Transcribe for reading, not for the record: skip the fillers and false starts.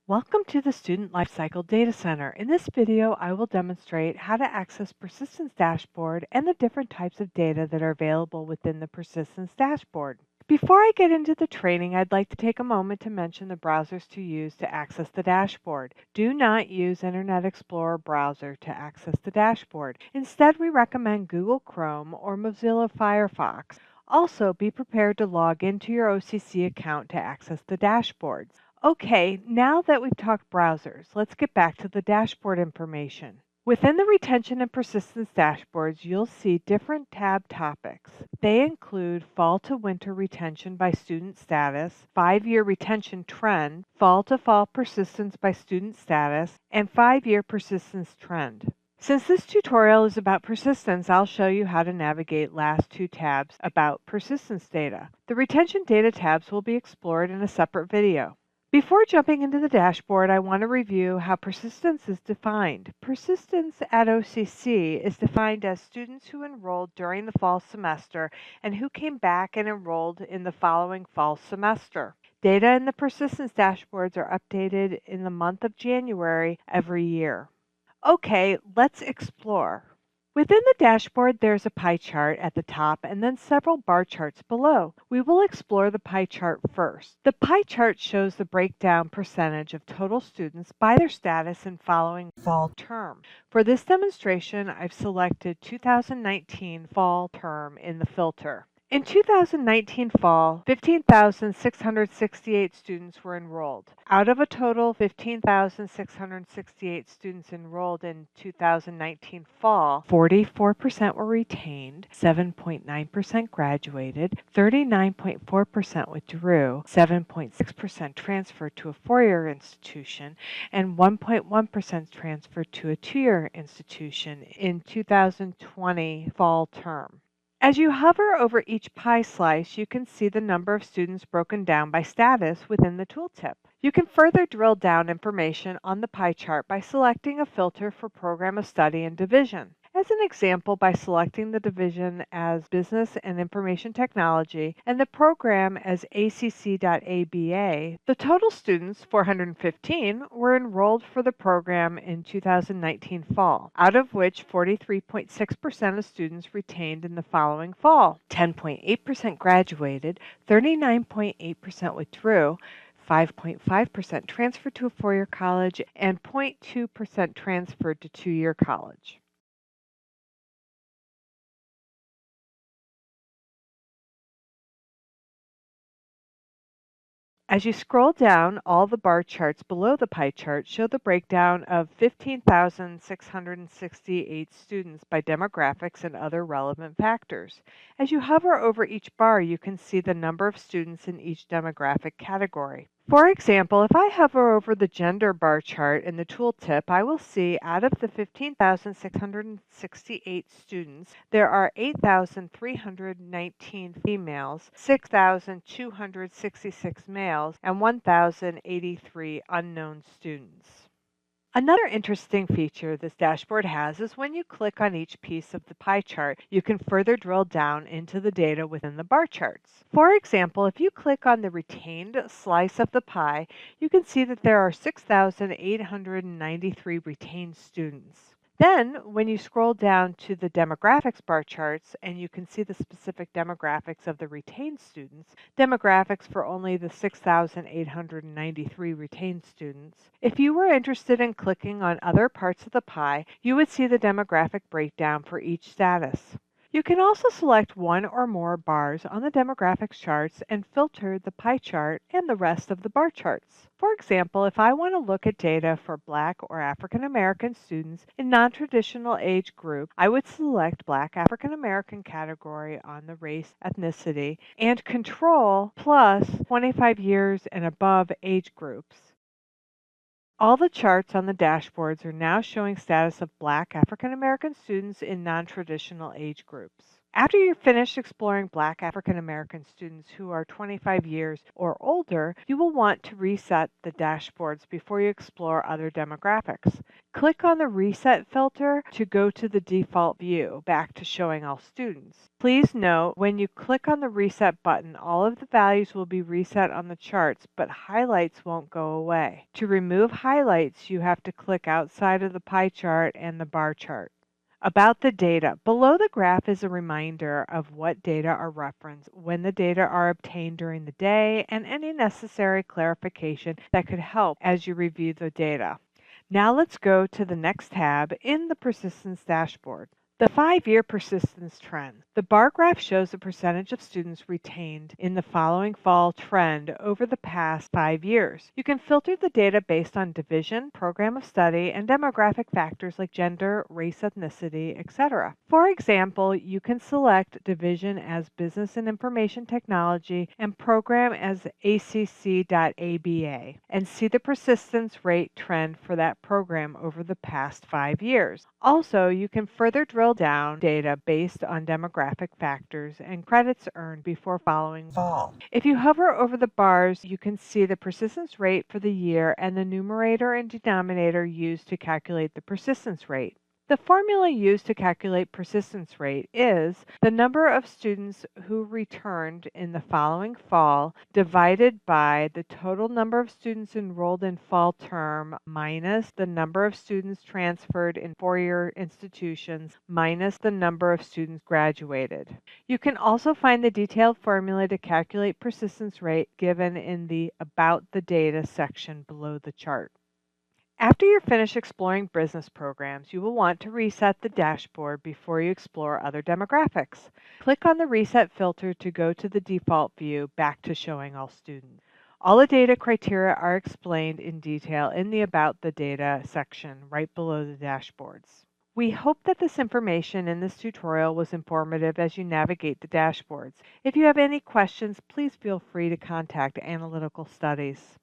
Welcome to the Student Lifecycle Data Center. In this video, I will demonstrate how to access Persistence Dashboard and the different types of data that are available within the Persistence Dashboard. Before I get into the training, I'd like to take a moment to mention the browsers to use to access the dashboard. Do not use Internet Explorer browser to access the dashboard. Instead, we recommend Google Chrome or Mozilla Firefox. Also, be prepared to log into your OCC account to access the dashboards. Okay, now that we've talked browsers, let's get back to the dashboard information. Within the retention and persistence dashboards, you'll see different tab topics. They include fall to winter retention by student status, 5-year retention trend, fall to fall persistence by student status, and 5-year persistence trend. Since this tutorial is about persistence, I'll show you how to navigate last two tabs about persistence data. The retention data tabs will be explored in a separate video. Before jumping into the dashboard, I want to review how persistence is defined. Persistence at OCC is defined as students who enrolled during the fall semester and who came back and enrolled in the following fall semester. Data in the persistence dashboards are updated in the month of January every year. Okay, let's explore. Within the dashboard, there's a pie chart at the top and then several bar charts below. We will explore the pie chart first. The pie chart shows the breakdown percentage of total students by their status in following fall term. For this demonstration, I've selected 2019 fall term in the filter. In 2019 fall, 15,668 students were enrolled. Out of a total 15,668 students enrolled in 2019 fall, 44% were retained, 7.9% graduated, 39.4% withdrew, 7.6% transferred to a 4-year institution, and 1.1% transferred to a 2-year institution in 2020 fall term. As you hover over each pie slice, you can see the number of students broken down by status within the tooltip. You can further drill down information on the pie chart by selecting a filter for program of study and division. As an example, by selecting the division as Business and Information Technology and the program as ACC.ABA, the total students, 415, were enrolled for the program in 2019 fall, out of which 43.6% of students retained in the following fall, 10.8% graduated, 39.8% withdrew, 5.5% transferred to a 4-year college, and 0.2% transferred to 2-year college. As you scroll down, all the bar charts below the pie chart show the breakdown of 15,668 students by demographics and other relevant factors. As you hover over each bar, you can see the number of students in each demographic category. For example, if I hover over the gender bar chart in the tooltip, I will see out of the 15,668 students, there are 8,319 females, 6,266 males, and 1,083 unknown students. Another interesting feature this dashboard has is when you click on each piece of the pie chart, you can further drill down into the data within the bar charts. For example, if you click on the retained slice of the pie, you can see that there are 6,893 retained students. Then, when you scroll down to the demographics bar charts and you can see the specific demographics of the retained students, demographics for only the 6,893 retained students. If you were interested in clicking on other parts of the pie, you would see the demographic breakdown for each status. You can also select one or more bars on the demographics charts and filter the pie chart and the rest of the bar charts. For example, if I want to look at data for Black or African American students in non-traditional age group, I would select Black African American category on the race ethnicity and Control plus 25 years and above age groups. All the charts on the dashboards are now showing status of Black African American students in non-traditional age groups. After you're finished exploring Black African American students who are 25 years or older, you will want to reset the dashboards before you explore other demographics. Click on the Reset filter to go to the default view, back to showing all students. Please note, when you click on the Reset button, all of the values will be reset on the charts, but highlights won't go away. To remove highlights, you have to click outside of the pie chart and the bar chart. About the data. Below the graph is a reminder of what data are referenced, when the data are obtained during the day, and any necessary clarification that could help as you review the data. Now let's go to the next tab in the persistence dashboard. The 5-year persistence trend. The bar graph shows the percentage of students retained in the following fall trend over the past 5 years. You can filter the data based on division, program of study, and demographic factors like gender, race, ethnicity, etc. For example, you can select division as Business and Information Technology and program as ACC.ABA and see the persistence rate trend for that program over the past 5 years. Also, you can further drill down data based on demographic factors and credits earned before following fall. If you hover over the bars, you can see the persistence rate for the year and the numerator and denominator used to calculate the persistence rate. The formula used to calculate persistence rate is the number of students who returned in the following fall divided by the total number of students enrolled in fall term minus the number of students transferred in four-year institutions minus the number of students graduated. You can also find the detailed formula to calculate persistence rate given in the About the Data section below the chart. After you're finished exploring business programs, you will want to reset the dashboard before you explore other demographics. Click on the Reset filter to go to the default view, back to showing all students. All the data criteria are explained in detail in the About the Data section right below the dashboards. We hope that this information in this tutorial was informative as you navigate the dashboards. If you have any questions, please feel free to contact Analytical Studies.